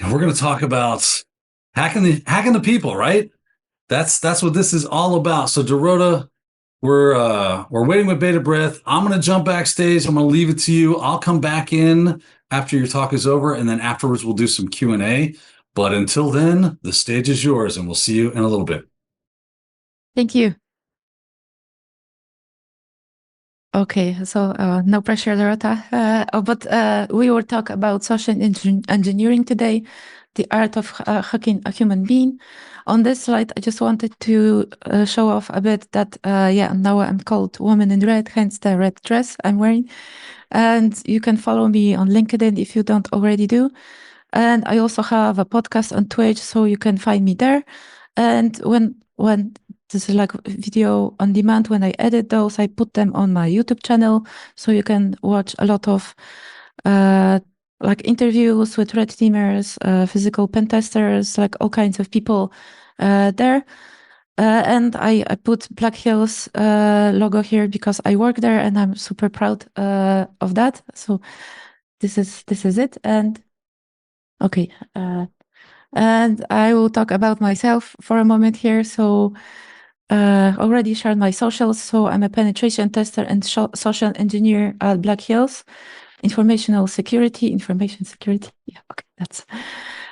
and we're going to talk about hacking the people, right? That's what this is all about. So Dorota, we're waiting with bated breath. I'm going to jump backstage. I'm going to leave it to you. I'll come back in after your talk is over, and then afterwards we'll do some Q&A. But until then, the stage is yours, and we'll see you in a little bit. Thank you. Okay, so no pressure, Dorota. But we will talk about social engineering today, the art of hacking a human being. On this slide, I just wanted to show off a bit that, now I'm called Woman in Red, hence the red dress I'm wearing. And you can follow me on LinkedIn if you don't already do. And I also have a podcast on Twitch, so you can find me there. And when this is like video on demand, when I edit those, I put them on my YouTube channel, so you can watch a lot of like interviews with red teamers, physical pen testers, like all kinds of people there. And I put Black Hills logo here because I work there and I'm super proud of that. So this is it. And okay. And I will talk about myself for a moment here. So already shared my socials. So I'm a penetration tester and social engineer at Black Hills. Information security. Yeah, okay, that's.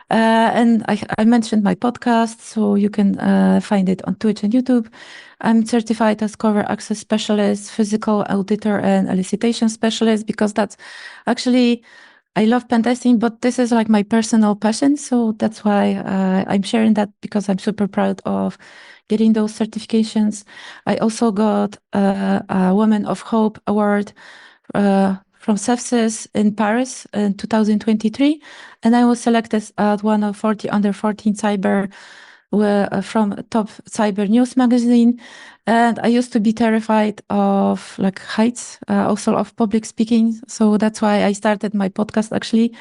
And I mentioned my podcast, so you can find it on Twitch and YouTube. I'm certified as cover access specialist, physical auditor, and elicitation specialist because that's actually I love pen testing, but this is like my personal passion. So that's why I'm sharing that because I'm super proud of getting those certifications. I also got a Woman of Hope award from Sepsis in Paris in 2023. And I was selected as one of 40 under 14 cyber from top cyber news magazine. And I used to be terrified of like heights, also of public speaking. So that's why I started my podcast actually.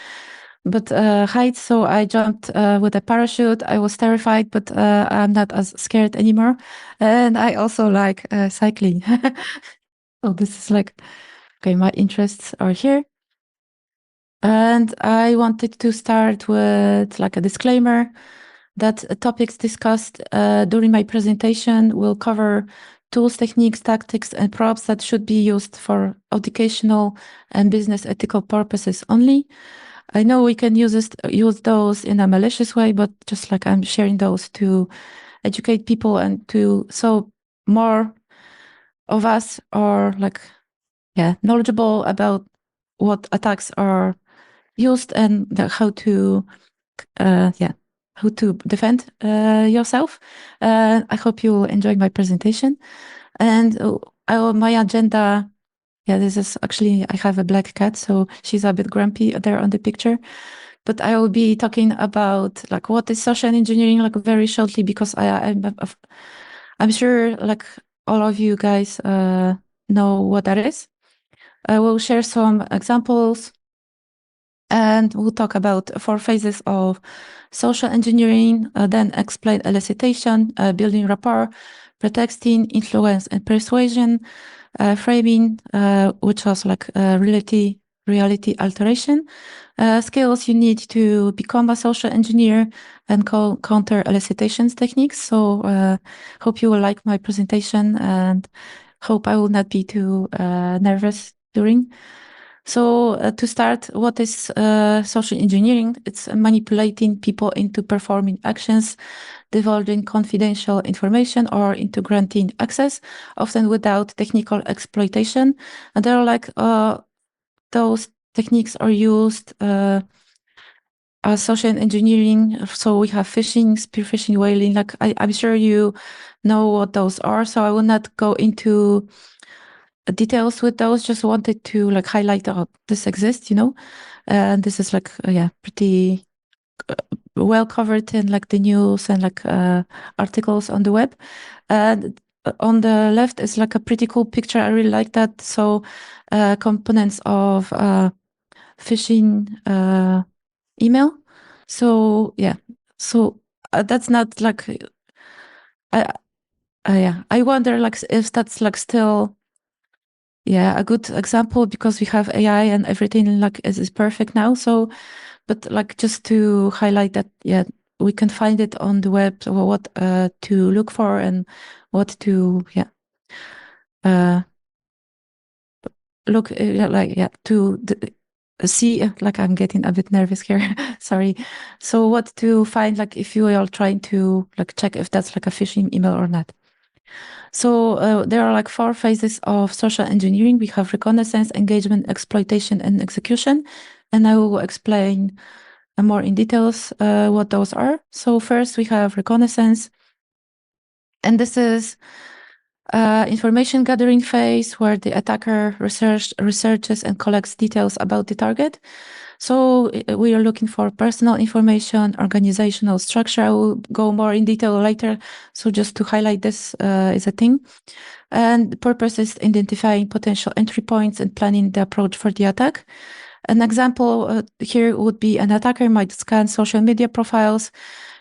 But heights, so I jumped with a parachute. I was terrified, but I'm not as scared anymore. And I also like cycling. So this is like, okay, my interests are here. And I wanted to start with like a disclaimer that topics discussed during my presentation will cover tools, techniques, tactics, and props that should be used for educational and business ethical purposes only. I know we can use those in a malicious way, but just like I'm sharing those to educate people and so more of us are like, knowledgeable about what attacks are used and how to defend yourself. I hope you enjoy my presentation. And my agenda, this is actually, I have a black cat, so she's a bit grumpy there on the picture. But I will be talking about like what is social engineering, like very shortly, because I'm sure like all of you guys know what that is. I will share some examples and we'll talk about 4 phases of social engineering, then explain elicitation, building rapport, pretexting, influence and persuasion, framing, which was like reality alteration, skills you need to become a social engineer, and counter elicitation techniques. So hope you will like my presentation and hope I will not be too nervous during. So to start, what is social engineering? It's manipulating people into performing actions, divulging confidential information, or into granting access, often without technical exploitation. And there are like those techniques are used as social engineering. So we have phishing, spear phishing, whaling. Like I'm sure you know what those are. So I will not go into details with those. Just wanted to like highlight this exists, and this is like pretty well covered in like the news and like articles on the web. And on the left is like a pretty cool picture. I really like that. So components of phishing email. So so that's not like I I wonder like if that's like still a good example, because we have AI and everything like is perfect now. So, but like just to highlight that, we can find it on the web, so what to look for and what to look to see. Like, I'm getting a bit nervous here. Sorry. So what to find, like if you are trying to like check if that's like a phishing email or not. So there are like 4 phases of social engineering. We have reconnaissance, engagement, exploitation, and execution. And I will explain more in details what those are. So first we have reconnaissance. And this is information gathering phase where the attacker researches and collects details about the target. So we are looking for personal information, organizational structure. I will go more in detail later. So just to highlight, this is a thing. And the purpose is identifying potential entry points and planning the approach for the attack. An example here would be an attacker might scan social media profiles,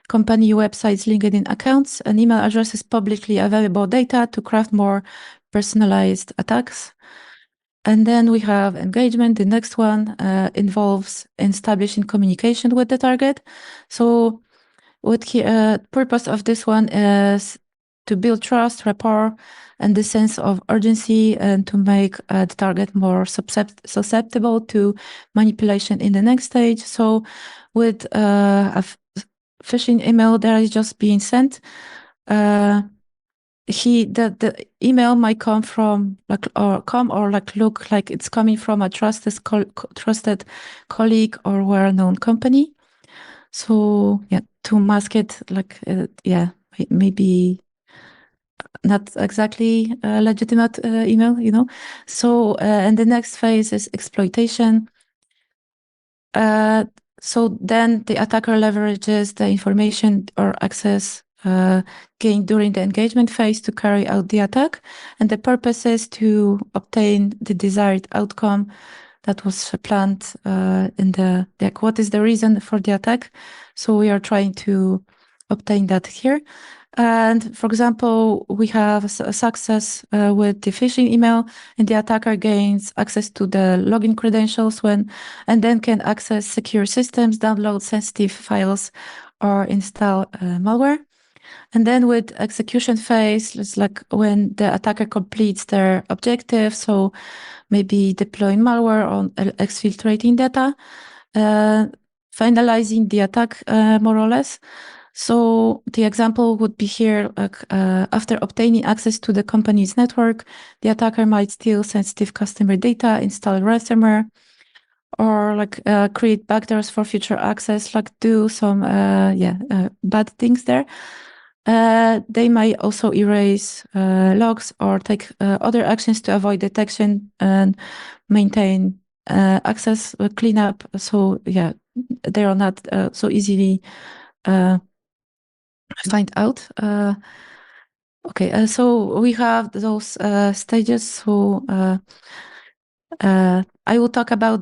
company websites, LinkedIn accounts, and email addresses, publicly available data to craft more personalized attacks. And then we have engagement. The next one involves establishing communication with the target. So what purpose of this one is to build trust, rapport, and the sense of urgency, and to make the target more susceptible to manipulation in the next stage. So with a phishing email that is just being sent, the email might come from like look like it's coming from a trusted colleague or well-known company. So to mask it, like maybe not exactly a legitimate email, So and the next phase is exploitation. So then the attacker leverages the information or access gained during the engagement phase to carry out the attack. And the purpose is to obtain the desired outcome that was planned in the deck. What is the reason for the attack? So we are trying to obtain that here. And for example, we have a success with the phishing email, and the attacker gains access to the login credentials and then can access secure systems, download sensitive files, or install malware. And then with execution phase, it's like when the attacker completes their objective. So maybe deploying malware on exfiltrating data, finalizing the attack, more or less. So the example would be here, after obtaining access to the company's network, the attacker might steal sensitive customer data, install ransomware, or create backdoors for future access, like do some bad things there. They might also erase logs or take other actions to avoid detection and maintain access cleanup. So they are not so easily find out. So we have those stages. So I will talk about.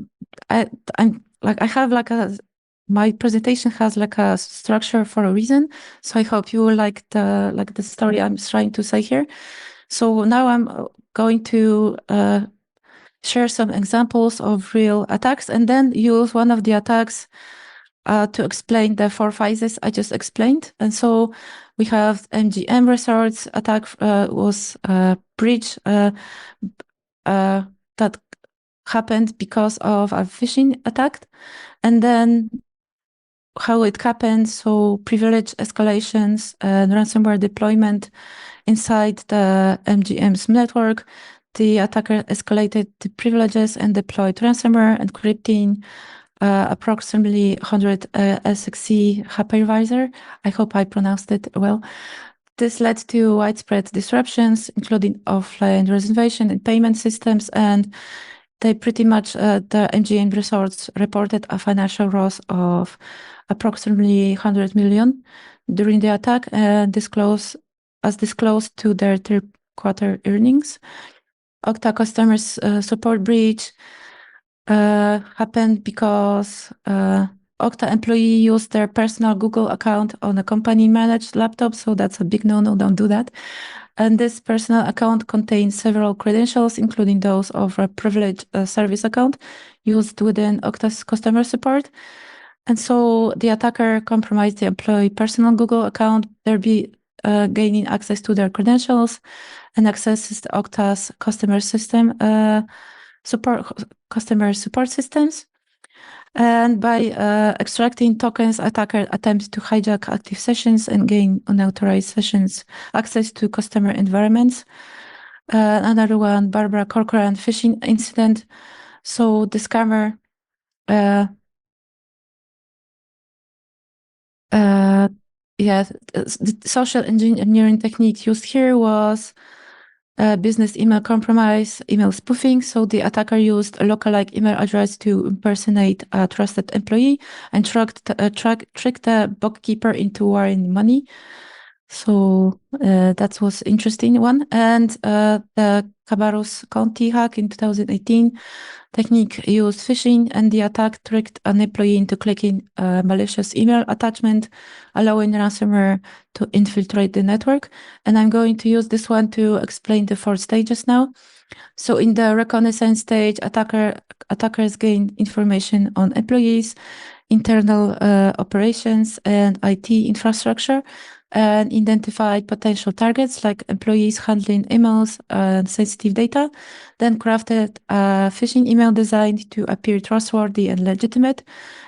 My presentation has like a structure for a reason. So I hope you will like the story I'm trying to say here. So now I'm going to share some examples of real attacks, and then use one of the attacks to explain the 4 phases I just explained. And so we have MGM Resorts attack was a breach that happened because of a phishing attack. And then how it happened, so privilege escalations and ransomware deployment inside the MGM's network. The attacker escalated the privileges and deployed ransomware, encrypting approximately 100 SXC hypervisor. I hope I pronounced it well. This led to widespread disruptions, including offline reservation and payment systems, and they pretty much, the MGM Resorts reported a financial loss of approximately 100 million during the attack, disclosed to their third quarter earnings. Okta customers support breach happened because Okta employee used their personal Google account on a company managed laptop. So that's a big no-no, don't do that. And this personal account contains several credentials, including those of a privileged service account used within Okta's customer support. And so the attacker compromised the employee personal Google account, thereby gaining access to their credentials and accesses the Okta's customer support systems. And by extracting tokens, attacker attempts to hijack active sessions and gain unauthorized sessions access to customer environments. Another one, Barbara Corcoran phishing incident. So the scammer the social engineering technique used here was business email compromise, email spoofing. So the attacker used a lookalike email address to impersonate a trusted employee and tricked the bookkeeper into wiring money. So that was interesting one. And the Cabarrus County hack in 2018 technique used phishing, and the attack tricked an employee into clicking a malicious email attachment, allowing ransomware to infiltrate the network. And I'm going to use this one to explain the 4 stages now. So in the reconnaissance stage, attackers gain information on employees, internal operations, and IT infrastructure, and identified potential targets like employees handling emails and sensitive data, then crafted a phishing email designed to appear trustworthy and legitimate.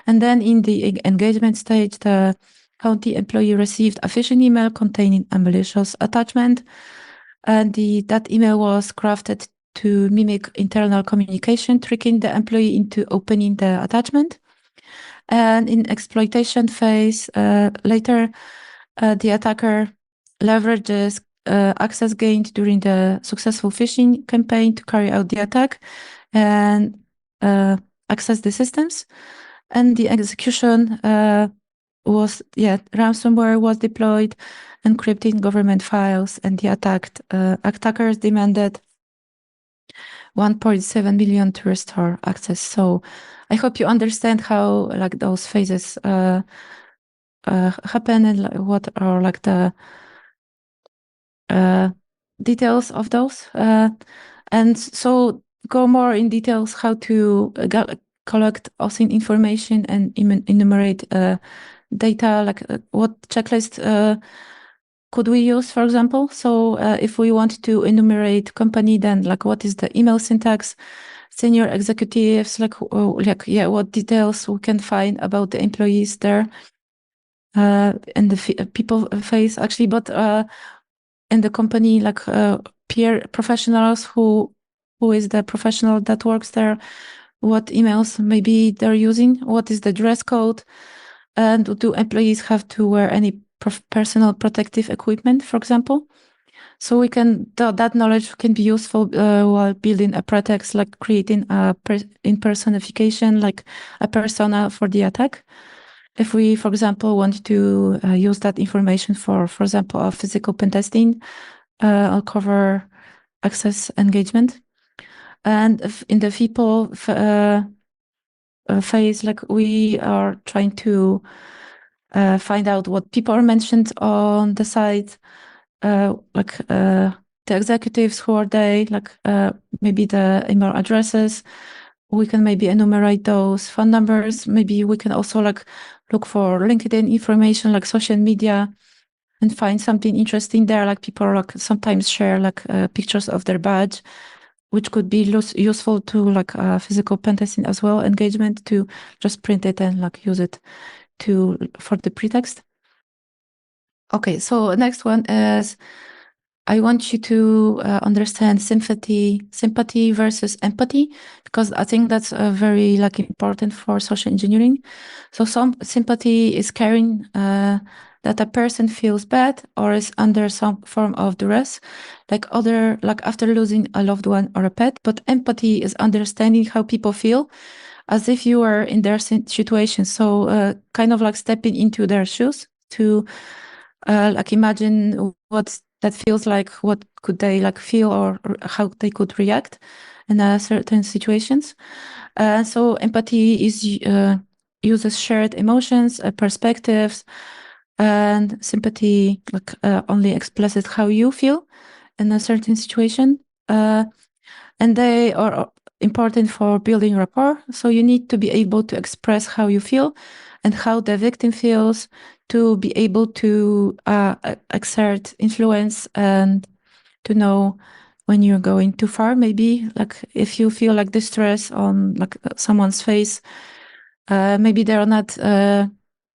And then in the engagement stage, the county employee received a phishing email containing a malicious attachment, and that email was crafted to mimic internal communication, tricking the employee into opening the attachment. And in exploitation phase, later, the attacker leverages access gained during the successful phishing campaign to carry out the attack and access the systems. And the execution ransomware was deployed, encrypting government files, and the attackers demanded 1.7 million to restore access. So I hope you understand how like those phases happen and what are like the details of those. And so go more in details how to collect OSINT information and enumerate data, like what checklist could we use, for example. So if we want to enumerate company, then like what is the email syntax, senior executives, what details we can find about the employees there, and the people face actually, but in the company, like peer professionals, who is the professional that works there, what emails maybe they're using, what is the dress code, and do employees have to wear any personal protective equipment, for example. So we can that knowledge can be useful while building a pretext, like creating a impersonification, like a persona for the attack. If we, for example, want to use that information for example, a physical pen testing, I'll cover access engagement. And if in the people phase, like we are trying to find out what people are mentioned on the site, the executives, who are they, like maybe the email addresses. We can maybe enumerate those phone numbers. Maybe we can also like look for LinkedIn information, like social media, and find something interesting there. Like people like sometimes share like pictures of their badge, which could be useful to like physical pen testing as well, engagement, to just print it and like use it for the pretext. Okay, so next one is I want you to understand sympathy versus empathy, because I think that's very like important for social engineering. So some sympathy is caring that a person feels bad or is under some form of duress, like after losing a loved one or a pet. But empathy is understanding how people feel, as if you were in their situation. So kind of like stepping into their shoes to like imagine what that feels like, what could they like feel, or how they could react in certain situations. So empathy is uses shared emotions, perspectives, and sympathy, like only explicit how you feel in a certain situation. And they are important for building rapport. So you need to be able to express how you feel and how the victim feels to be able to exert influence and to know when you're going too far. Maybe like if you feel like distress on like someone's face, maybe they're not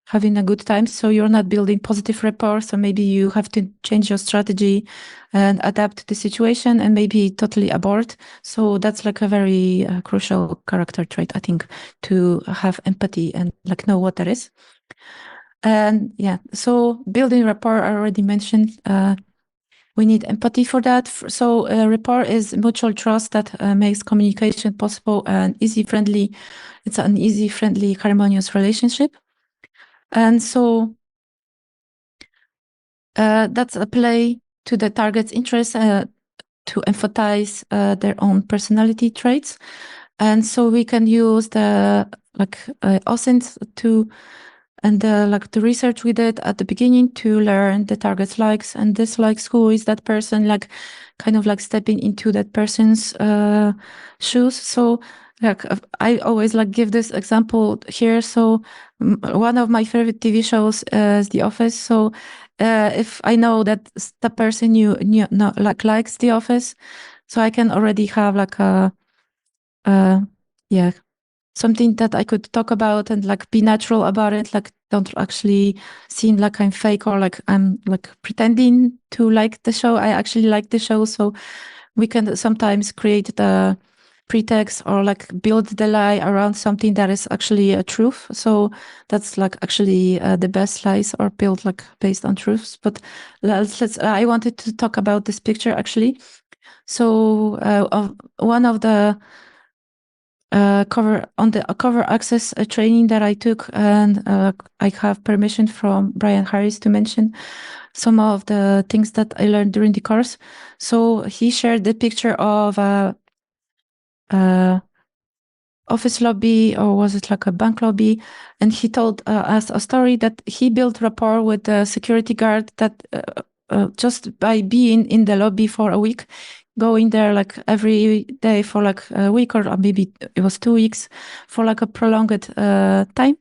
having a good time, so you're not building positive rapport. So maybe you have to change your strategy and adapt to the situation and maybe totally abort. So that's like a very crucial character trait, I think, to have empathy and like know what that is. And yeah, so building rapport, I already mentioned, we need empathy for that. So rapport is mutual trust that makes communication possible and easy, friendly. It's an easy, friendly, harmonious relationship. And so that's a play to the target's interests to emphasize their own personality traits. And so we can use the like OSINT to and like the research we did at the beginning to learn the target's likes and dislikes, who is that person, like kind of like stepping into that person's shoes. So like I always like give this example here. So one of my favorite TV shows is The Office. So if I know that the person you know, like likes The Office, so I can already have like a yeah, something that I could talk about and like be natural about it, like don't actually seem like I'm fake or like I'm like pretending to like the show. I actually like the show. So we can sometimes create the pretext or like build the lie around something that is actually a truth. So that's like actually the best lies are built like based on truths. But let's I wanted to talk about this picture actually. So one of the cover access training that I took, and I have permission from Brian Harris to mention some of the things that I learned during the course. So he shared the picture of a office lobby, or was it like a bank lobby? And he told us a story that he built rapport with the security guard that just by being in the lobby for a week, going there like every day for like a week or maybe it was 2 weeks for like a prolonged time.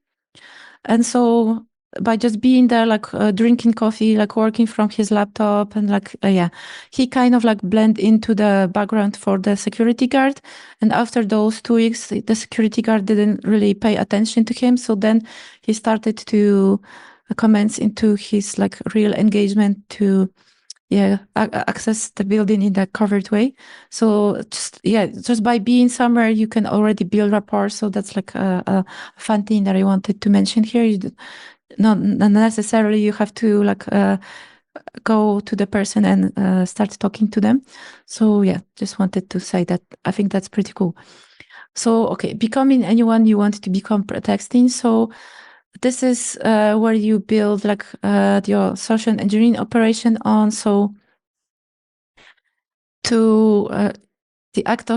And so by just being there, like drinking coffee, like working from his laptop and like, yeah, he kind of like blend into the background for the security guard. And after those 2 weeks, the security guard didn't really pay attention to him. So then he started to commence into his like real engagement to access the building in that covered way. So just by being somewhere, you can already build rapport. So that's like a fun thing that I wanted to mention here. Not necessarily you have to like go to the person and start talking to them. So yeah, just wanted to say that I think that's pretty cool. So okay, becoming anyone you want to become pretexting. So this is where you build like your social engineering operation on. So to the act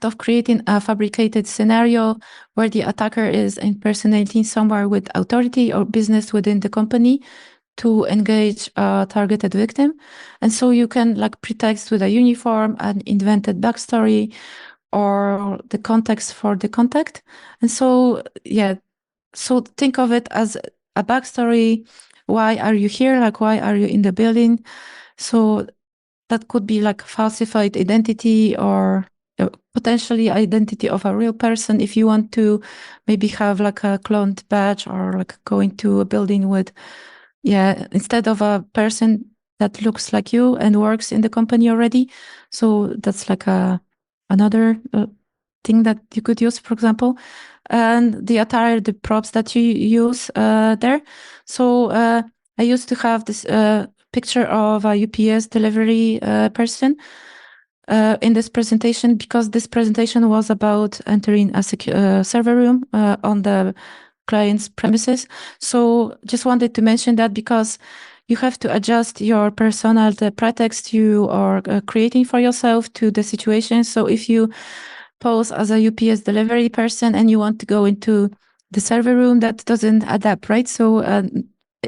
of creating a fabricated scenario where the attacker is impersonating someone with authority or business within the company to engage a targeted victim. And so you can like pretext with a uniform, an invented backstory, or the context for the contact. And so, so think of it as a backstory. Why are you here? Like, why are you in the building? So that could be like falsified identity or potentially identity of a real person if you want to maybe have like a cloned badge or like going to a building with instead of a person that looks like you and works in the company already. So that's like another thing that you could use, for example. And the attire, the props that you use there. So I used to have this picture of a UPS delivery person in this presentation, because this presentation was about entering a server room on the client's premises. So just wanted to mention that because you have to adjust your persona, the pretext you are creating for yourself to the situation. So if you pose as a UPS delivery person and you want to go into the server room that doesn't adapt, right? So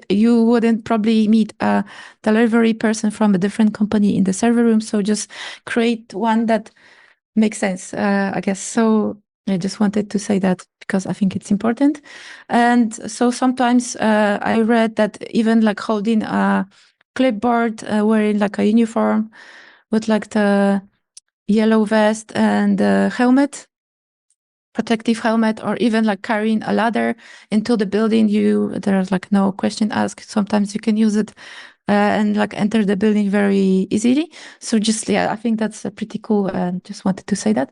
you wouldn't probably meet a delivery person from a different company in the server room. So just create one that makes sense, I guess. So I just wanted to say that because I think it's important. And so sometimes I read that even like holding a clipboard, wearing like a uniform with like the yellow vest and helmet, protective helmet, or even like carrying a ladder into the building, there's like no question asked. Sometimes you can use it and like enter the building very easily. So just, yeah, I think that's pretty cool, and just wanted to say that.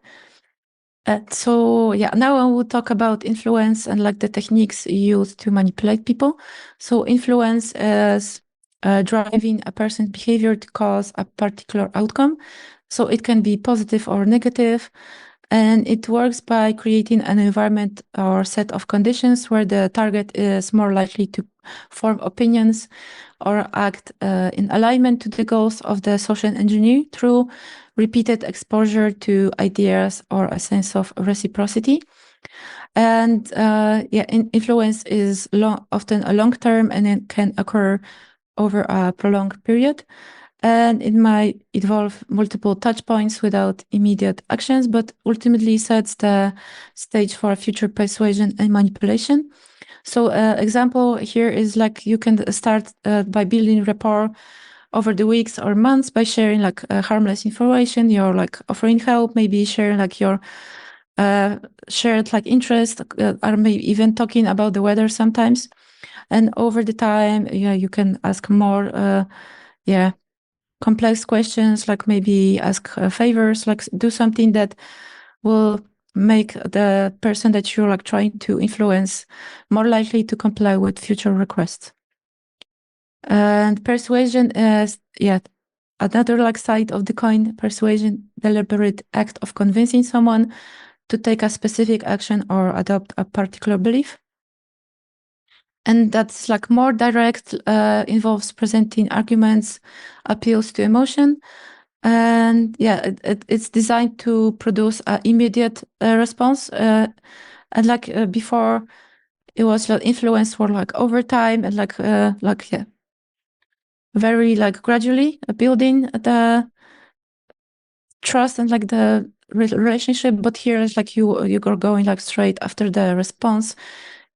So yeah, now I will talk about influence and like the techniques used to manipulate people. So influence is driving a person's behavior to cause a particular outcome. So it can be positive or negative, and it works by creating an environment or set of conditions where the target is more likely to form opinions or act in alignment to the goals of the social engineer through repeated exposure to ideas or a sense of reciprocity. And influence is often a long term, and it can occur over a prolonged period. And it might involve multiple touch points without immediate actions, but ultimately sets the stage for future persuasion and manipulation. So example here is like you can start by building rapport over the weeks or months by sharing like harmless information. You're like offering help, maybe sharing like your shared like interest, or maybe even talking about the weather sometimes. And over the time, you can ask more, complex questions, like maybe ask favors, like do something that will make the person that you're like trying to influence more likely to comply with future requests. And persuasion is, another like side of the coin. Persuasion, deliberate act of convincing someone to take a specific action or adopt a particular belief. And that's like more direct, involves presenting arguments, appeals to emotion. And it's designed to produce an immediate response. And like before, it was like influence for like over time and very like gradually building the trust and like the relationship. But here is like you're going like straight after the response.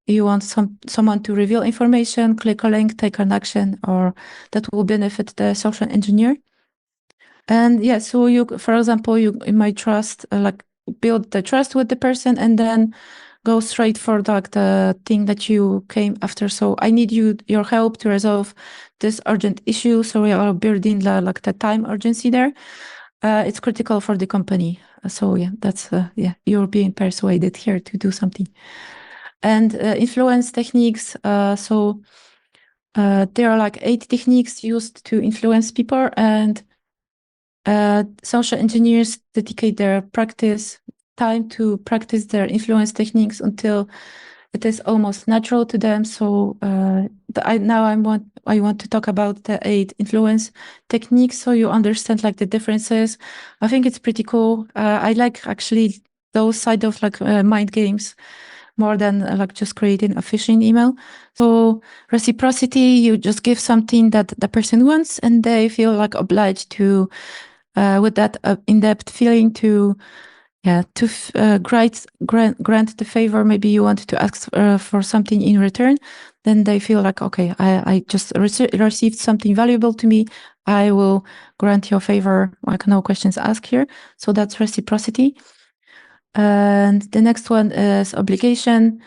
You want someone to reveal information, click a link, take an action, or that will benefit the social engineer. And so you, for example, you might trust, like build the trust with the person, and then go straight for like the thing that you came after. So I need your help to resolve this urgent issue. So we are building like the time urgency there. It's critical for the company. So that's you're being persuaded here to do something. And influence techniques. So there are like 8 techniques used to influence people, and social engineers dedicate their time to practice their influence techniques until it is almost natural to them. So I want to talk about the 8 influence techniques, so you understand like the differences. I think it's pretty cool. I like actually those side of like mind games more than like just creating a phishing email. So reciprocity, you just give something that the person wants, and they feel like obliged to, with that in-depth feeling, to grant the favor. Maybe you want to ask for something in return, then they feel like, okay, I just received something valuable to me, I will grant your favor, like no questions asked here. So that's reciprocity. And the next one is obligation.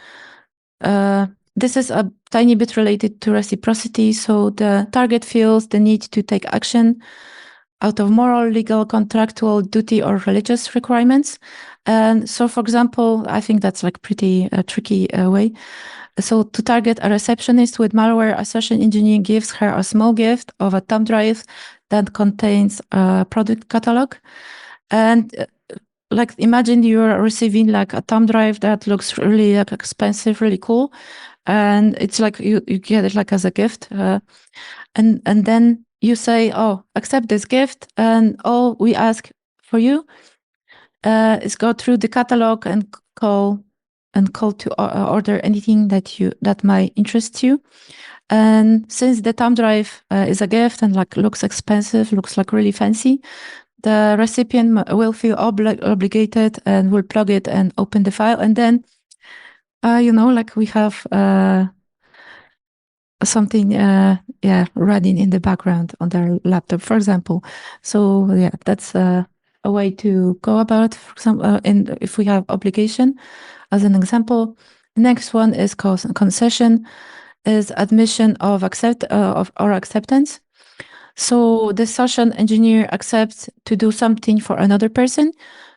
This is a tiny bit related to reciprocity. So the target feels the need to take action out of moral, legal, contractual duty, or religious requirements. And so, for example, I think that's like pretty tricky way. So to target a receptionist with malware, a social engineer gives her a small gift of a thumb drive that contains a product catalog. And like imagine you're receiving like a thumb drive that looks really like expensive, really cool. And it's like you get it like as a gift. And then you say, oh, accept this gift, and all we ask for you is go through the catalog and call and call to order anything that might interest you. And since the thumb drive is a gift and like looks expensive, looks like really fancy, the recipient will feel obligated and will plug it and open the file. And then, like we have something, running in the background on their laptop, for example. So yeah, that's a way to go about. For example, if we have obligation, as an example. Next one is concession, is admission of acceptance. So the social engineer accepts to do something for another person,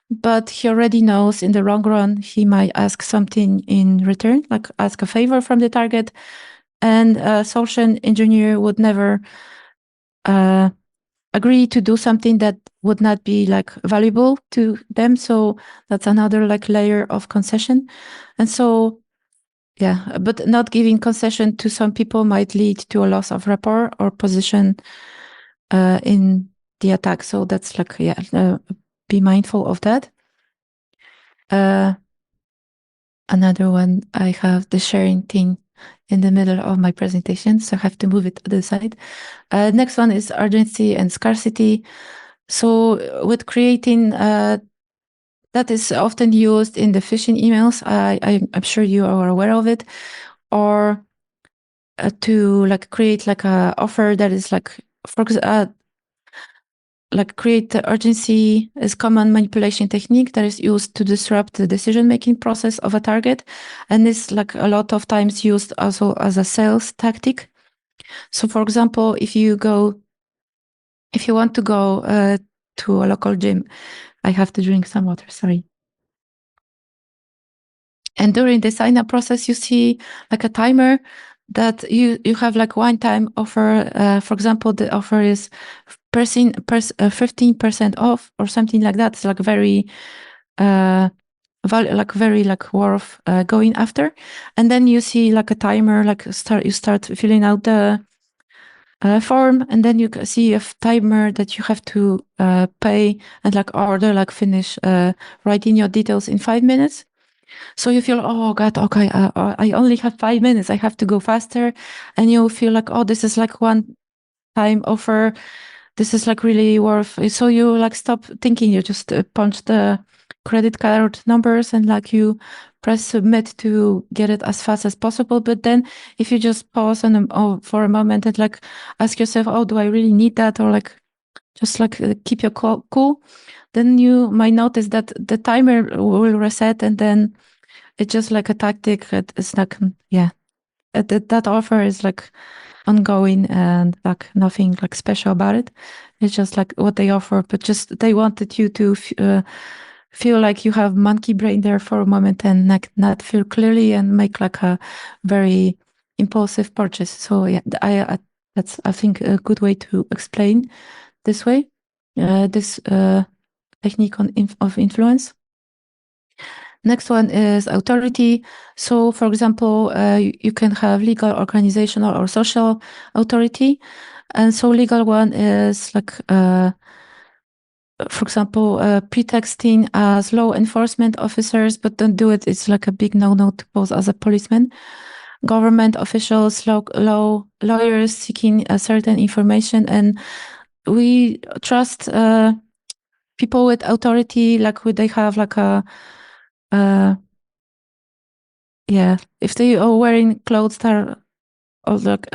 but he already knows in the long run he might ask something in return, like ask a favor from the target. And a social engineer would never agree to do something that would not be like valuable to them. So that's another like layer of concession. And so, yeah, but not giving concession to some people might lead to a loss of rapport or position in the attack. So that's like, be mindful of that. Another one, I have the sharing thing in the middle of my presentation, so I have to move it to the side. Next one is urgency and scarcity. So with creating, that is often used in the phishing emails. I'm sure you are aware of it. Or to like create like a offer that is like, like create the urgency is common manipulation technique that is used to disrupt the decision-making process of a target. And is like a lot of times used also as a sales tactic. So for example, if you want to go to a local gym, I have to drink some water, sorry. And during the sign-up process, you see like a timer that you have like one-time offer. For example, the offer is 15% off or something like that. It's like very, very like worth going after. And then you see like a timer, like you start filling out the form, and then you see a timer that you have to pay and like order, like finish writing your details in 5 minutes. So you feel, oh God, okay, I only have 5 minutes. I have to go faster. And you feel like, oh, this is like one time offer. This is like really worth it. So you like stop thinking, you just punch the credit card numbers and like you press submit to get it as fast as possible. But then if you just pause and for a moment and like ask yourself, oh, do I really need that? Or like just like keep your cool, then you might notice that the timer will reset, and then it's just like a tactic. It's like, that offer is like ongoing and like nothing like special about it. It's just like what they offer, but just they wanted you to feel like you have monkey brain there for a moment and like not feel clearly and make like a very impulsive purchase. So yeah, that's I think a good way to explain this way, this technique of influence. Next one is authority. So, for example, you can have legal, organizational, or social authority. And so legal one is like, for example, pretexting as law enforcement officers, but don't do it. It's like a big no-no to pose as a policeman. Government officials, lawyers seeking a certain information. And we trust people with authority, like they have like a, if they are wearing clothes that are like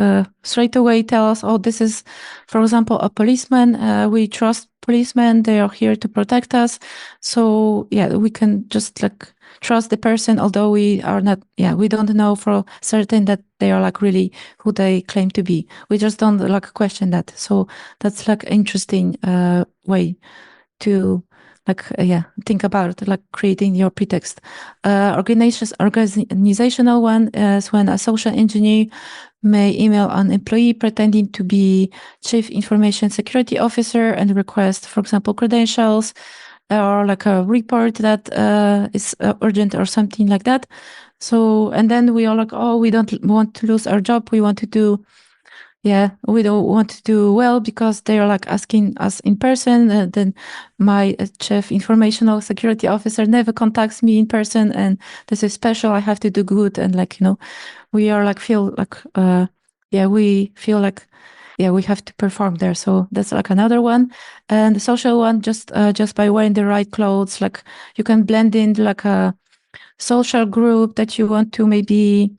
straight away tell us, oh, this is, for example, a policeman. We trust policemen; they are here to protect us. So yeah, we can just like trust the person, although we are not. Yeah, we don't know for certain that they are like really who they claim to be. We just don't like question that. So that's like interesting way to like think about like creating your pretext. Organizational one is when a social engineer may email an employee pretending to be chief information security officer and request, for example, credentials or like a report that is urgent or something like that. So, and then we are like, oh, we don't want to lose our job. We want to do we don't want to do well because they're like asking us in person. Then my chief informational security officer never contacts me in person, and this is special. I have to do good, and we are like feel like we feel like we have to perform there. So that's like another one. And the social one, just by wearing the right clothes, like you can blend in like a social group that you want to maybe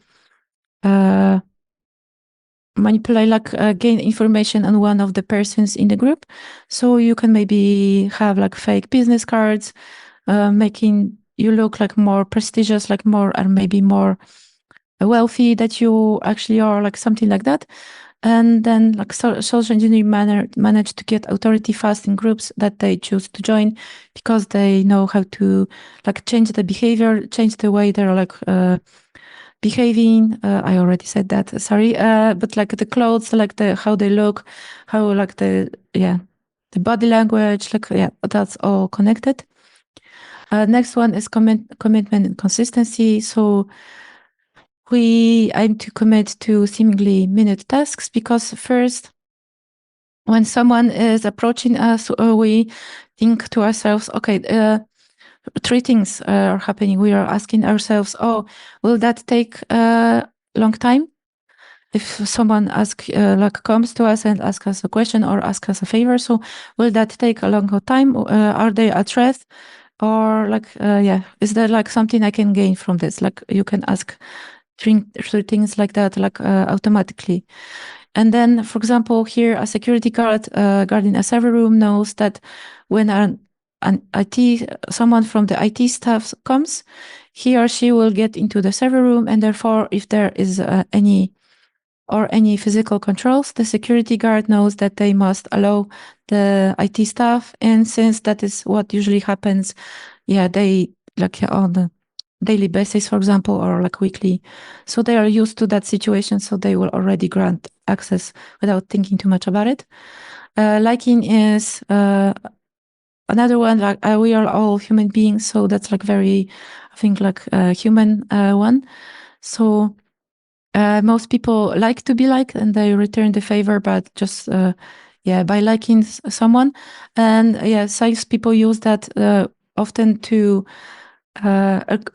manipulate, gain information on one of the persons in the group. So you can maybe have like fake business cards, making you look like more prestigious, like more, or maybe more wealthy that you actually are, like something like that. And then like social engineering manage to get authority fast in groups that they choose to join, because they know how to like change the behavior, change the way they're like behaving. I already said that, sorry. But like the clothes, like how they look, how like the body language, that's all connected. Next one is commitment and consistency. So we aim to commit to seemingly minute tasks, because first, when someone is approaching us, we think to ourselves, okay, three things are happening. We are asking ourselves, oh, will that take a long time? If someone comes to us and asks us a question or asks us a favor, so will that take a long time? Are they a threat? Or is there like something I can gain from this? Like you can ask three things like that, automatically. And then, for example, here a security guard guarding a server room knows that when someone from the IT staff comes, he or she will get into the server room, and therefore, if there is any physical controls, the security guard knows that they must allow the IT staff. And since that is what usually happens, they on the daily basis, for example, or like weekly. So they are used to that situation. So they will already grant access without thinking too much about it. Liking is another one. Like we are all human beings. So that's like very, I think, like a human one. So most people like to be liked, and they return the favor, but just by liking someone. And sales people use that often to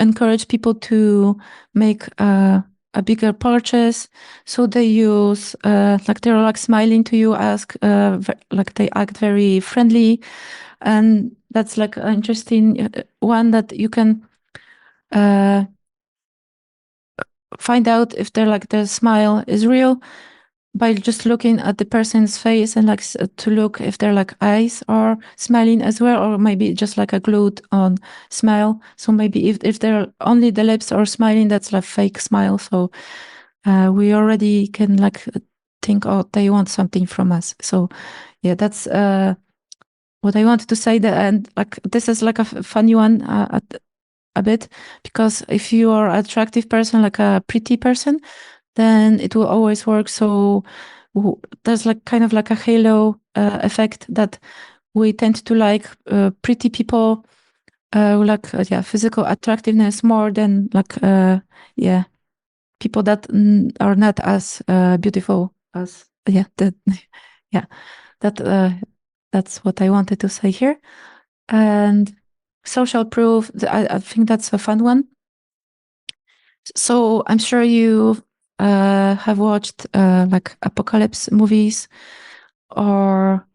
encourage people to make a bigger purchase. So they use they're like smiling to you, like they act very friendly, and that's like an interesting one that you can find out if their smile is real by just looking at the person's face, and to look if their eyes are smiling as well, or maybe just like a glued on smile. So maybe if they're only the lips are smiling, that's like fake smile. So we already can think, oh, they want something from us. So that's what I wanted to say. And this is like a funny one a bit, because if you are an attractive person, like a pretty person, then it will always work. So there's kind of like a halo effect, that we tend to like pretty people, physical attractiveness more than people that are not as beautiful as that. That's what I wanted to say here. And social proof, I think that's a fun one. So I'm sure you have watched apocalypse movies, or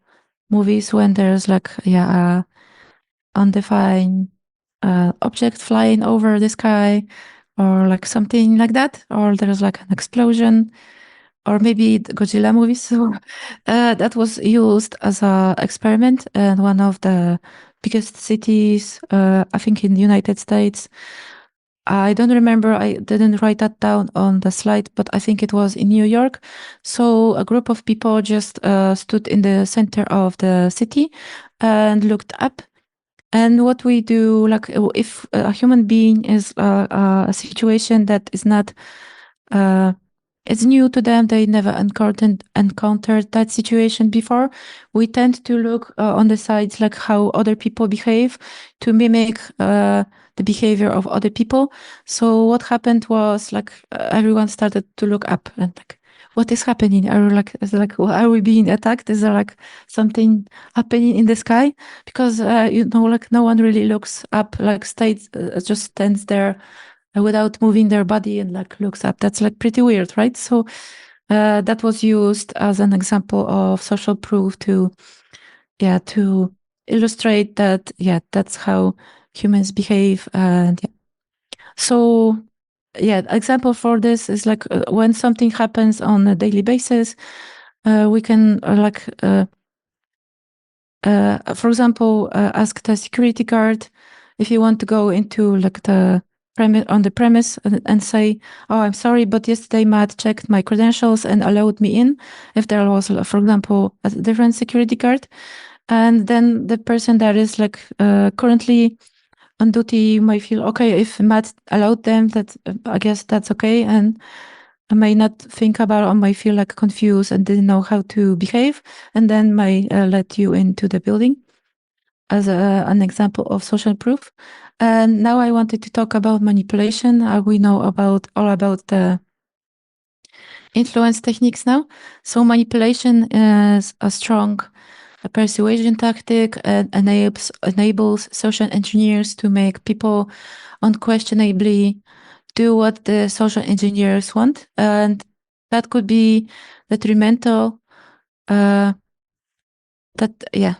movies when there's a undefined object flying over the sky, or something like that, or there's an explosion, or maybe the Godzilla movies. So that was used as a experiment in one of the biggest cities, I think in the United States. I don't remember, I didn't write that down on the slide, but I think it was in New York. So a group of people just stood in the center of the city and looked up. And what we do, if a human being is a situation that is not, it's new to them, they never encountered that situation before, we tend to look on the sides, how other people behave, to mimic the behavior of other people. So what happened was everyone started to look up, and what is happening? Are we being attacked? Is there like something happening in the sky? Because like no one really looks up, like just stands there without moving their body and like looks up. That's like pretty weird, right? So that was used as an example of social proof to illustrate that that's how humans behave. And so example for this is like when something happens on a daily basis, we can for example, ask the security guard if you want to go into like the premise and say, "Oh, I'm sorry, but yesterday Matt checked my credentials and allowed me in." If there was, for example, a different security guard, and then the person that is like currently on duty might feel okay if Matt allowed them. That I guess that's okay, and I may not think about or might feel like confused and didn't know how to behave, and then might let you into the building as an example of social proof. And now I wanted to talk about manipulation. We know all about the influence techniques now. So manipulation is a strong persuasion tactic and enables social engineers to make people unquestionably do what the social engineers want. And that could be detrimental.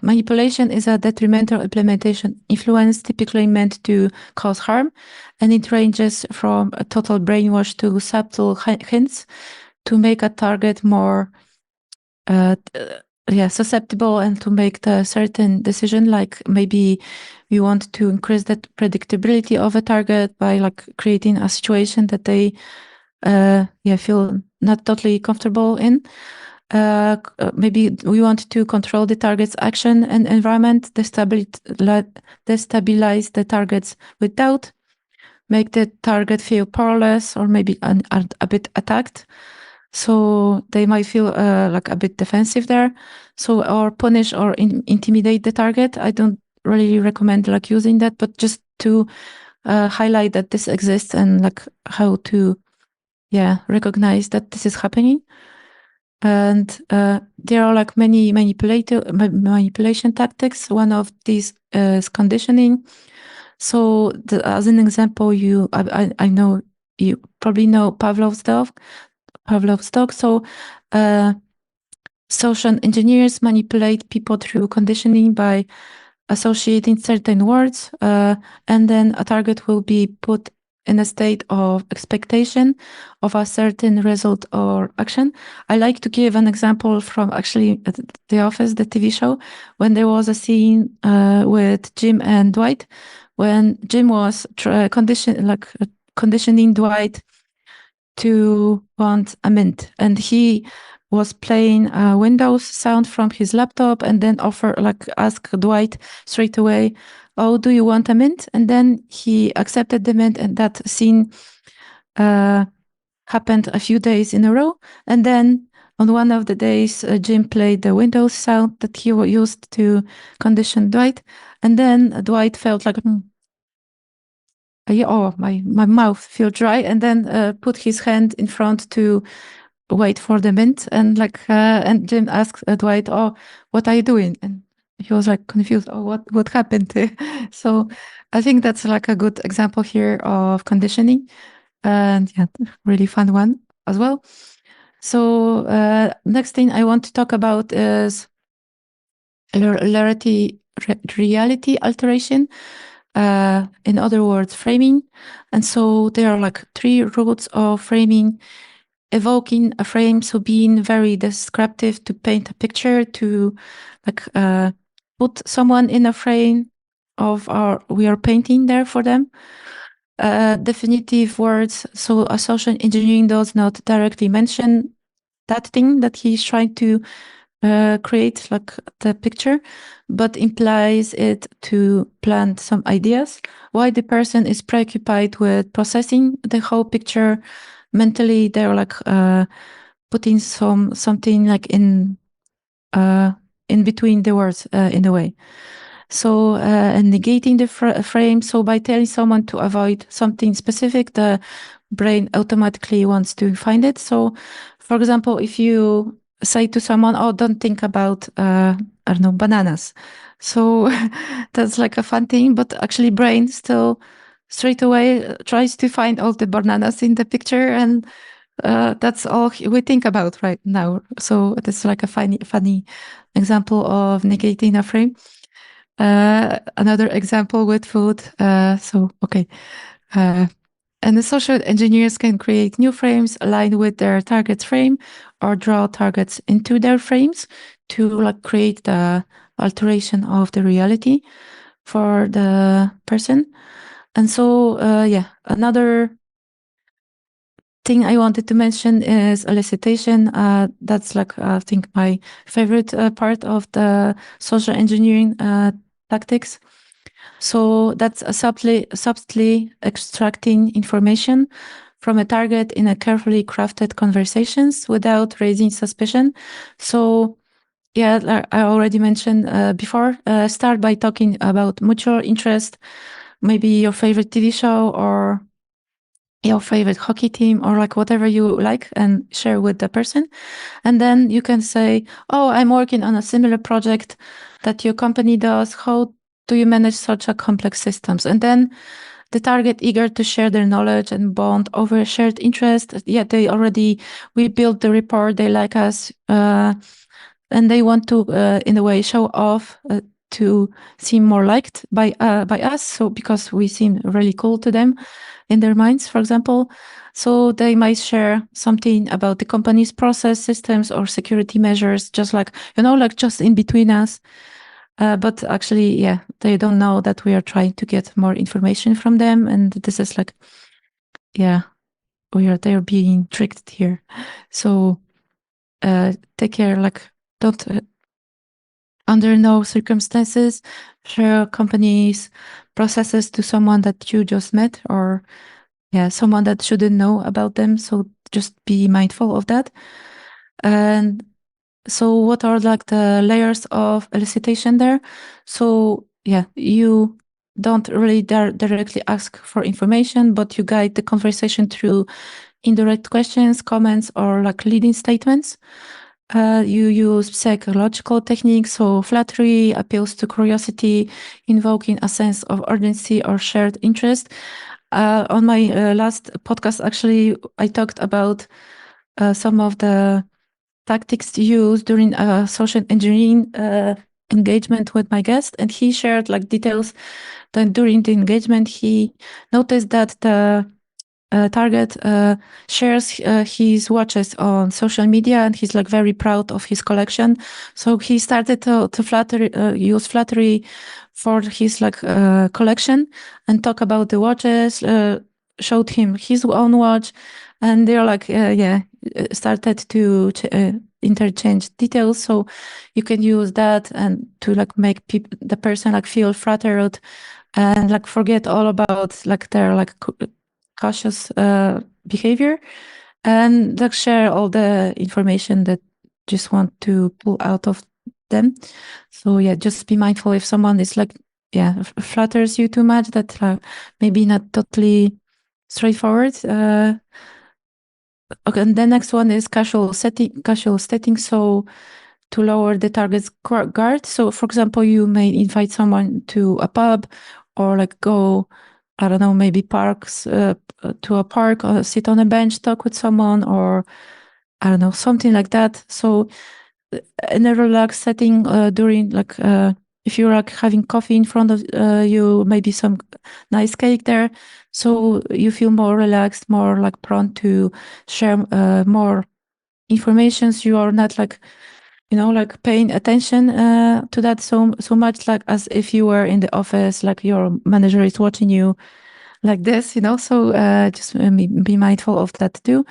Manipulation is a detrimental implementation influence typically meant to cause harm, and it ranges from a total brainwash to subtle hints to make a target more susceptible and to make the certain decision, like maybe we want to increase the predictability of a target by like creating a situation that they feel not totally comfortable in. Maybe we want to control the target's action and environment, destabilize the targets with doubt, make the target feel powerless or maybe a bit attacked. So they might feel like a bit defensive there. So, or punish or intimidate the target. I don't really recommend like using that, but just to highlight that this exists and like how to recognize that this is happening. And there are like many manipulation tactics. One of these is conditioning. So as an example, I know you probably know Pavlov's dog. So social engineers manipulate people through conditioning by associating certain words, and then a target will be put in a state of expectation of a certain result or action. I like to give an example from actually The Office, the TV show, when there was a scene with Jim and Dwight, when Jim was conditioning Dwight to want a mint, and he was playing a Windows sound from his laptop and then ask Dwight straight away, "Oh, do you want a mint?" And then he accepted the mint, and that scene happened a few days in a row. And then on one of the days, Jim played the Windows sound that he used to condition Dwight. And then Dwight felt like, my mouth feels dry, and then put his hand in front to wait for the mint, and and Jim asked Dwight, "Oh, what are you doing?" And he was like confused. "Oh, what happened?" So I think that's like a good example here of conditioning, and really fun one as well. So next thing I want to talk about is reality alteration. In other words, framing. And so there are like 3 rules of framing: evoking a frame, so being very descriptive to paint a picture, to put someone in a frame we are painting there for them. Definitive words, so a social engineering does not directly mention that thing that he's trying to create, like the picture, but implies it to plant some ideas. Why the person is preoccupied with processing the whole picture mentally, they're like putting something like in between the words in a way. So and negating the frame. So by telling someone to avoid something specific, the brain automatically wants to find it. So for example, if you say to someone, "Oh, don't think about I don't know, bananas," so that's like a fun thing, but actually, brain still straight away tries to find all the bananas in the picture, and that's all we think about right now. So it's like a funny example of negating a frame. Another example with food. Okay. And the social engineers can create new frames aligned with their target's frame or draw targets into their frames to like create the alteration of the reality for the person. And so, another thing I wanted to mention is elicitation. That's like, I think, my favorite part of the social engineering tactics. So that's subtly extracting information from a target in a carefully crafted conversations without raising suspicion. So yeah, I already mentioned before, start by talking about mutual interest, maybe your favorite TV show or your favorite hockey team or like whatever you like and share with the person. And then you can say, "Oh, I'm working on a similar project that your company does. How do you manage such a complex systems?" And then the target eager to share their knowledge and bond over shared interest. Yeah, we built the rapport. They like us, and they want to, in a way, show off to seem more liked by us. So because we seem really cool to them in their minds, for example. So they might share something about the company's process, systems, or security measures, just like, like just in between us. But actually, yeah, they don't know that we are trying to get more information from them. And this is like, yeah, they're being tricked here. So take care, like, don't, under no circumstances, share companies' processes to someone that you just met or someone that shouldn't know about them. So just be mindful of that. And so what are like the layers of elicitation there? So you don't really directly ask for information, but you guide the conversation through indirect questions, comments, or like leading statements. You use psychological techniques, so flattery, appeals to curiosity, invoking a sense of urgency or shared interest. On my last podcast, actually, I talked about some of the tactics to use during a social engineering engagement with my guest, and he shared like details. Then during the engagement, he noticed that the target shares his watches on social media, and he's like very proud of his collection. So he started to use flattery for his like collection and talk about the watches. Showed him his own watch, and they're like started to interchange details. So you can use that and to like make the person like feel flattered and like forget all about like their like cautious behavior and like share all the information that just want to pull out of them. So just be mindful if someone is like flatters you too much, that maybe not totally straightforward. Okay, and the next one is casual setting. So to lower the target's guard. So for example, you may invite someone to a pub or like go, I don't know, maybe to a park or sit on a bench, talk with someone, or I don't know, something like that. So in a relaxed setting during like, if you're like having coffee in front of you, maybe some nice cake there. So you feel more relaxed, more like prone to share more information. So you are not like, like paying attention to that so much, like as if you were in the office, like your manager is watching you like this, so just be mindful of that too.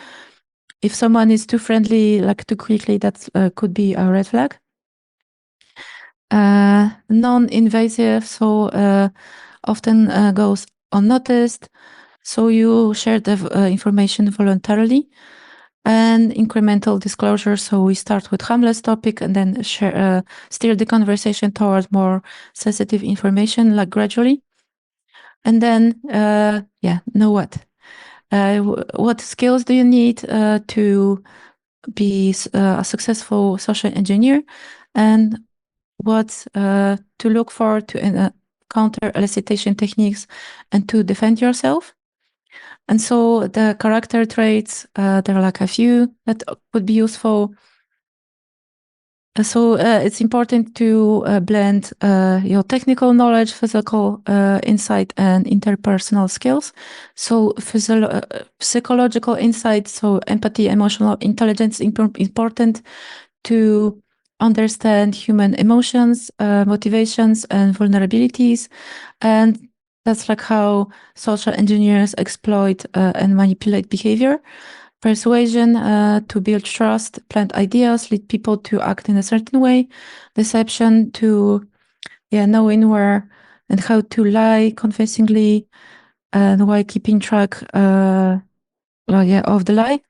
If someone is too friendly, like too quickly, that could be a red flag. Non-invasive, so often goes unnoticed. So you share the information voluntarily. And incremental disclosure. So we start with harmless topic and then steer the conversation towards more sensitive information, like gradually. And then, know what? What skills do you need to be a successful social engineer, and what to look for to counter elicitation techniques and to defend yourself. And so the character traits, there are like a few that would be useful. So it's important to blend your technical knowledge, physical insight, and interpersonal skills. So psychological insight, so empathy, emotional intelligence, important to understand human emotions, motivations, and vulnerabilities. And that's like how social engineers exploit and manipulate behavior. Persuasion to build trust, plant ideas, lead people to act in a certain way. Deception to knowing where and how to lie convincingly and while keeping track of the lie.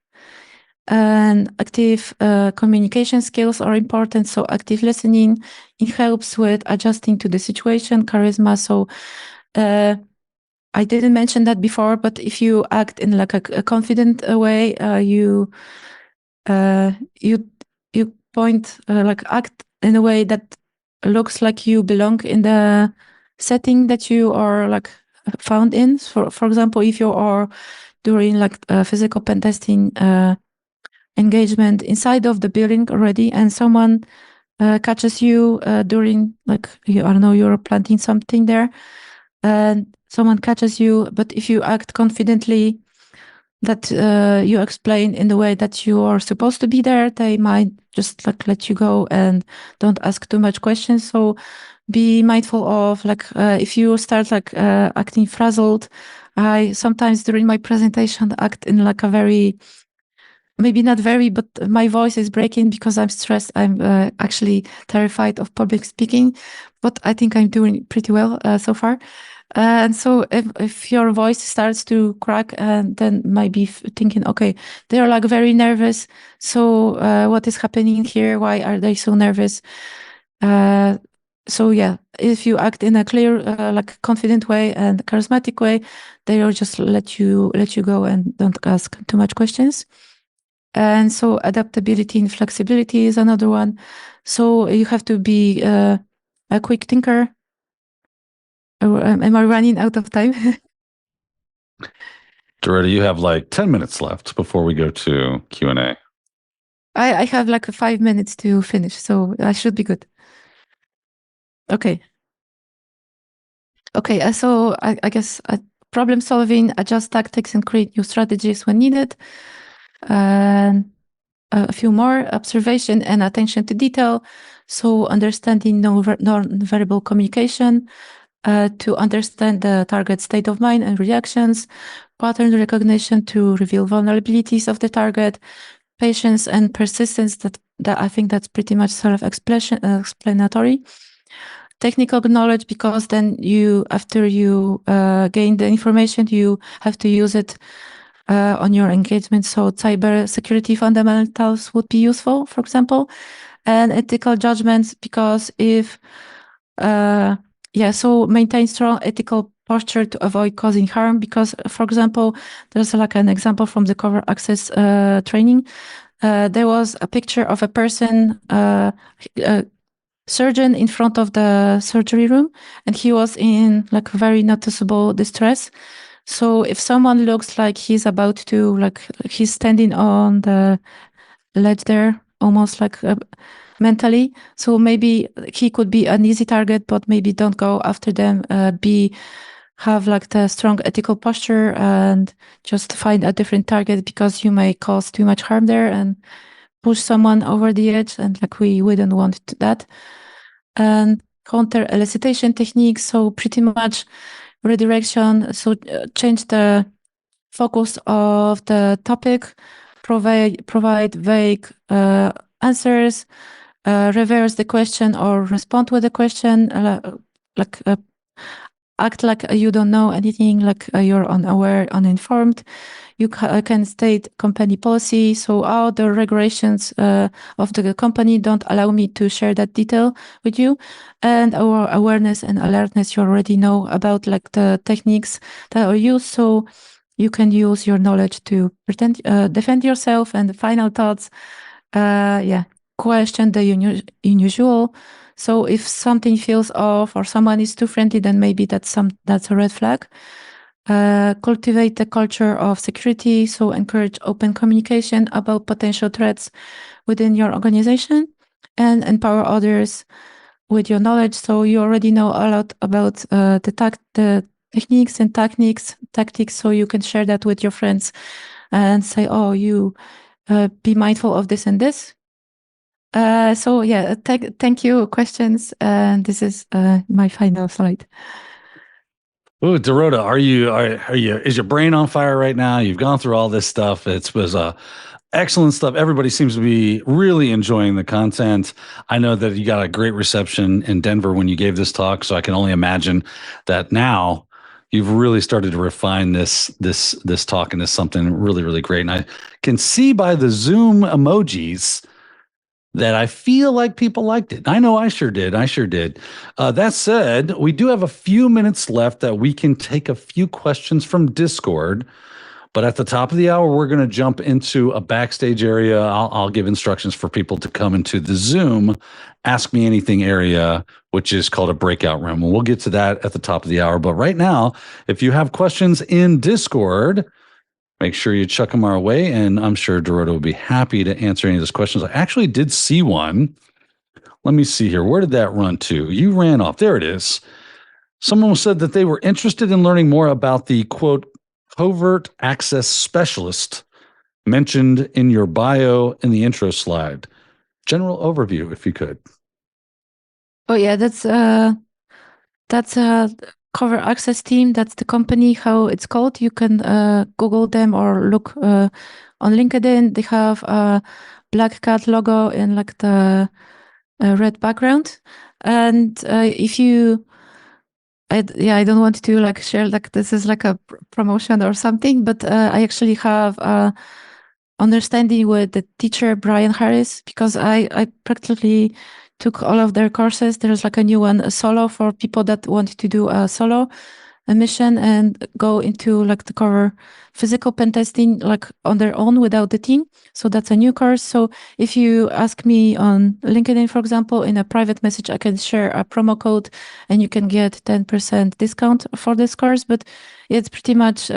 And active communication skills are important. So active listening, it helps with adjusting to the situation. Charisma. So I didn't mention that before, but if you act in like a confident way, you point like act in a way that looks like you belong in the setting that you are like found in. For example, if you are doing like physical pen testing engagement inside of the building already, and someone catches you during like I don't know, you're planting something there, and someone catches you, but if you act confidently that you explain in the way that you are supposed to be there, they might just like let you go and don't ask too much questions. So be mindful of like if you start like acting frazzled. I sometimes during my presentation act in like a very, maybe not very, but my voice is breaking because I'm stressed. I'm actually terrified of public speaking, but I think I'm doing pretty well so far. And so if your voice starts to crack, then might be thinking, okay, they're like very nervous. So what is happening here? Why are they so nervous? So yeah, if you act in a clear, like confident way and charismatic way, they will just let you go and don't ask too much questions. And so adaptability and flexibility is another one. So you have to be a quick thinker. Am I running out of time? Dorota, you have like 10 minutes left before we go to Q&A. I have like 5 minutes to finish, so I should be good. Okay. Okay, so I guess problem solving, adjust tactics, and create new strategies when needed. And a few more, observation and attention to detail. So understanding non-verbal communication, to understand the target state of mind and reactions, pattern recognition to reveal vulnerabilities of the target, patience and persistence, that I think that's pretty much self-explanatory. Technical knowledge, because then after you gain the information, you have to use it on your engagement. So cyber security fundamentals would be useful, for example, and ethical judgments, because so maintain strong ethical posture to avoid causing harm. Because, for example, there's like an example from the cover access training. There was a picture of a person, surgeon in front of the surgery room, and he was in like very noticeable distress. So if someone looks like he's about to, like he's standing on the ledge there, almost like mentally, so maybe he could be an easy target, but maybe don't go after them. Have like the strong ethical posture and just find a different target, because you may cause too much harm there and push someone over the edge, and like we wouldn't want that. And counter elicitation techniques, so pretty much redirection, so change the focus of the topic, provide vague answers, reverse the question or respond with a question, act like you don't know anything, like you're unaware, uninformed. You can state company policy. So all the regulations of the company don't allow me to share that detail with you. And our awareness and alertness, you already know about like the techniques that are used. So you can use your knowledge to defend yourself. And the final thoughts, question the unusual. So if something feels off or someone is too friendly, then maybe that's a red flag. Cultivate the culture of security. So encourage open communication about potential threats within your organization, and empower others with your knowledge. So you already know a lot about the techniques and tactics. So you can share that with your friends and say, "Oh, you be mindful of this and this." Thank you. Questions. And this is my final slide. Oh, Dorota, are you? Is your brain on fire right now? You've gone through all this stuff. It was excellent stuff. Everybody seems to be really enjoying the content. I know that you got a great reception in Denver when you gave this talk, so I can only imagine that now you've really started to refine this talk into something really, really great. And I can see by the Zoom emojis that I feel like people liked it. I know I sure did. That said, we do have a few minutes left that we can take a few questions from Discord. But at the top of the hour, we're going to jump into a backstage area. I'll give instructions for people to come into the Zoom Ask Me Anything area, which is called a breakout room. And we'll get to that at the top of the hour. But right now, if you have questions in Discord, make sure you chuck them our way. And I'm sure Dorota will be happy to answer any of those questions. I actually did see one. Let me see here. Where did that run to? You ran off. There it is. Someone said that they were interested in learning more about the, quote, covert access specialist mentioned in your bio in the intro slide. General overview, if you could. Oh yeah, that's a covert access team. That's the company, how it's called. You can Google them or look on LinkedIn. They have a black cat logo in like the red background. And if you I don't want to like share like this is like a promotion or something, but I actually have understanding with the teacher Brian Harris, because I practically took all of their courses. There's like a new one, a solo, for people that want to do a solo mission and go into like the cover physical pen testing like on their own without the team. So that's a new course. So if you ask me on LinkedIn, for example, in a private message, I can share a promo code and you can get 10% discount for this course. But it's pretty much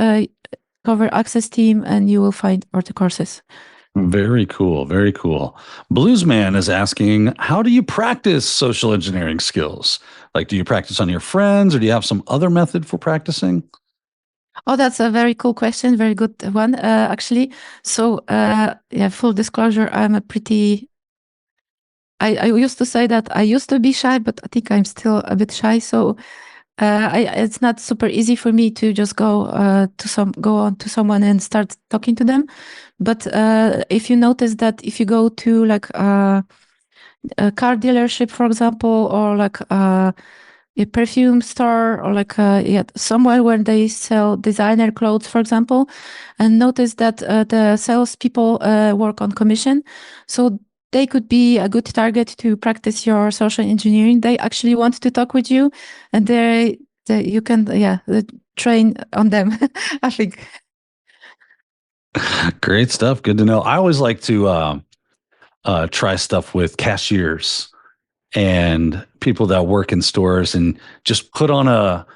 cover access team and you will find all the courses. Very cool. Very cool. Bluesman is asking, how do you practice social engineering skills? Like, do you practice on your friends or do you have some other method for practicing? Oh, that's a very cool question. Very good one, actually. So, full disclosure, I used to say that I used to be shy, but I think I'm still a bit shy. So, it's not super easy for me to just go on to someone and start talking to them. But if you notice that if you go to like a car dealership, for example, or like a perfume store, or like somewhere where they sell designer clothes, for example, and notice that the salespeople work on commission, so they could be a good target to practice your social engineering. They actually want to talk with you, and you can train on them. I think. Great stuff. Good to know. I always like to try stuff with cashiers and people that work in stores, and just put on a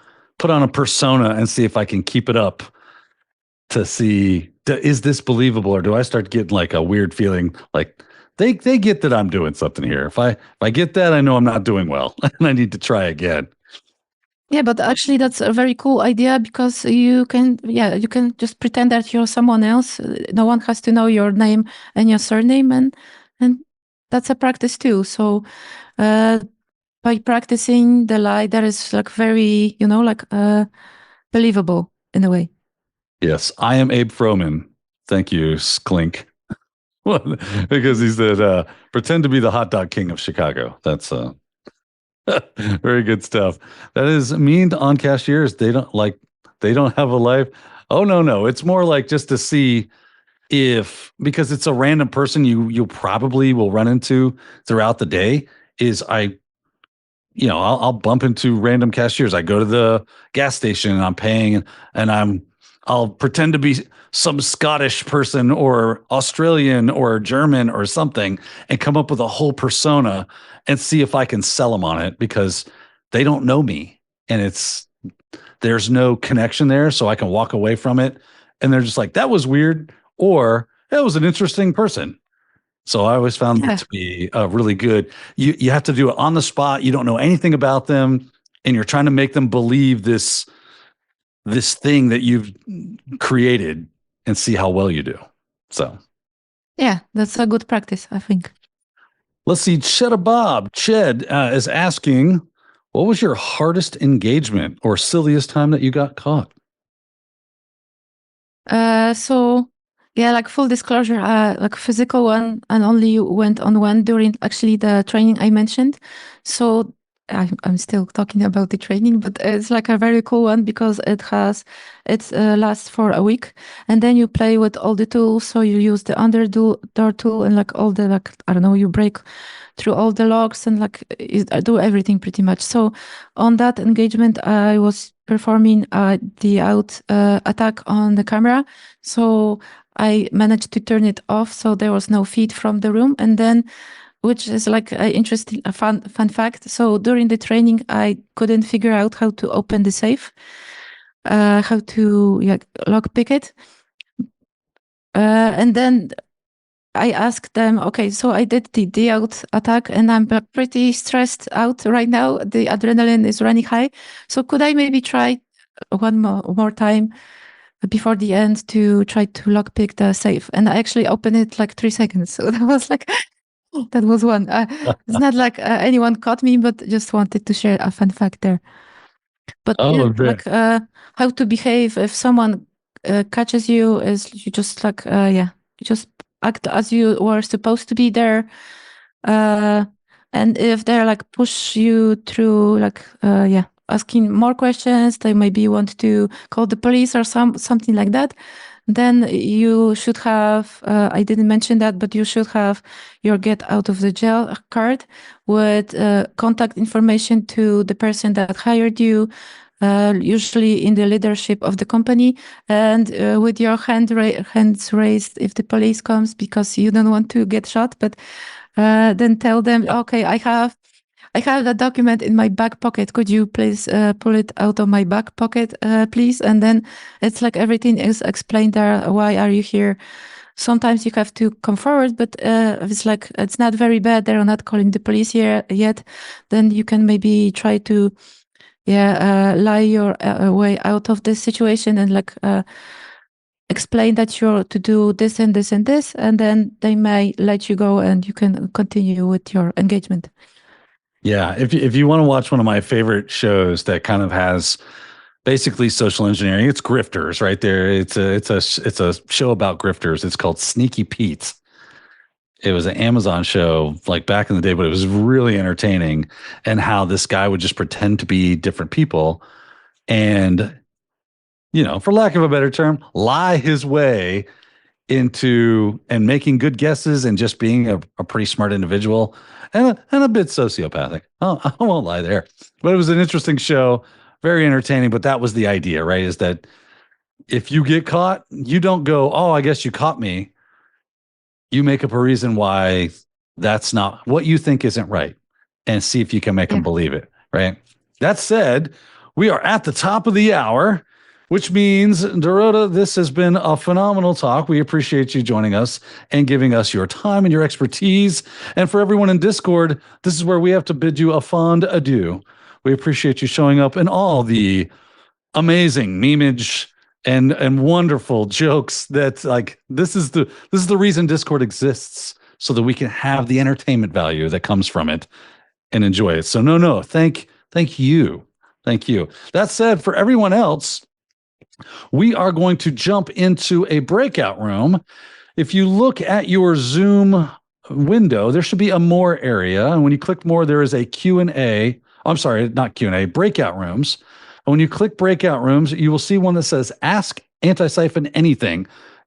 persona and see if I can keep it up to see, is this believable, or do I start getting like a weird feeling like they get that I'm doing something here. If I get that, I know I'm not doing well and I need to try again. Yeah, but actually that's a very cool idea, because you can just pretend that you're someone else. No one has to know your name and your surname, and that's a practice too. So by practicing the lie, that is like very, believable in a way. Yes, I am Abe Froman. Thank you, Sklink. Because he said, pretend to be the hot dog king of Chicago. That's very good stuff. That is mean on cashiers. They don't have a life. Oh, no. It's more like just to see because it's a random person you probably will run into throughout the day. I'll bump into random cashiers. I go to the gas station and I'm paying, and I'm I'll pretend to be some Scottish person or Australian or German or something and come up with a whole persona and see if I can sell them on it, because they don't know me and there's no connection there. So I can walk away from it and they're just like, that was weird, or that was an interesting person. So I always found it to be really good. You have to do it on the spot. You don't know anything about them, and you're trying to make them believe this thing that you've created and see how well you do. So yeah, that's a good practice, I think. let's see. Ched is asking, what was your hardest engagement or silliest time that you got caught? So yeah, like full disclosure, like physical one, and only went on one during actually the training I mentioned. So I'm still talking about the training, but it's like a very cool one because it lasts for a week, and then you play with all the tools. So you use the underdoor tool and like all the, like, I don't know, you break through all the logs and like you do everything pretty much. So on that engagement, I was performing the out attack on the camera. So I managed to turn it off, so there was no feed from the room. And then, which is like an interesting, fun fact. So during the training, I couldn't figure out how to open the safe, how to lockpick it. And then I asked them, okay, so I did the out attack and I'm pretty stressed out right now. The adrenaline is running high. So could I maybe try one more time before the end to try to lockpick the safe? And I actually opened it like 3 seconds. So that was like, that was one. It's not like anyone caught me, but just wanted to share a fun fact there. But like how to behave if someone catches you is you just like, you just act as you were supposed to be there. And if they're like push you through, like, asking more questions, they maybe want to call the police or something like that, then you should have, I didn't mention that, but you should have your get out of the jail card with contact information to the person that hired you, usually in the leadership of the company, and with your hands raised if the police comes, because you don't want to get shot. But then tell them, okay, I have that document in my back pocket. Could you please pull it out of my back pocket, please? And then it's like everything is explained there. Why are you here? Sometimes you have to come forward, but if it's like it's not very bad, they're not calling the police here yet, then you can maybe try to lie your way out of this situation and like explain that you're to do this and this and this, and then they may let you go and you can continue with your engagement. Yeah, if you want to watch one of my favorite shows that kind of has basically social engineering, it's Grifters right there. It's a show about grifters. It's called Sneaky Pete. It was an Amazon show like back in the day, but it was really entertaining, and how this guy would just pretend to be different people and, for lack of a better term, lie his way into and making good guesses and just being a pretty smart individual and a bit sociopathic. Oh, I won't lie there. But it was an interesting show, very entertaining. But that was the idea, right? Is that if you get caught, you don't go, oh, I guess you caught me. You make up a reason why that's not what you think isn't right and see if you can make them believe it, right? That said, we are at the top of the hour, which means, Dorota, this has been a phenomenal talk. We appreciate you joining us and giving us your time and your expertise. And for everyone in Discord, this is where we have to bid you a fond adieu. We appreciate you showing up in all the amazing memeage and wonderful jokes that, like, this is the reason Discord exists, so that we can have the entertainment value that comes from it and enjoy it. So thank you. Thank you. That said, for everyone else, we are going to jump into a breakout room. If you look at your Zoom window, there should be a more area. And when you click more, there is a Q&A. I'm sorry, not Q&A, breakout rooms. And when you click breakout rooms, you will see one that says Ask Antisyphon Anything.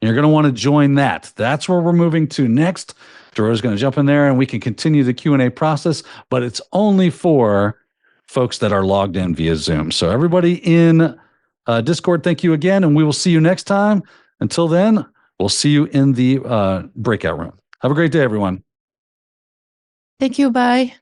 And you're going to want to join that. That's where we're moving to next. Dorota's going to jump in there and we can continue the Q&A process, but it's only for folks that are logged in via Zoom. So everybody in Discord, thank you again, and we will see you next time. Until then, we'll see you in the breakout room. Have a great day, everyone. Thank you. Bye.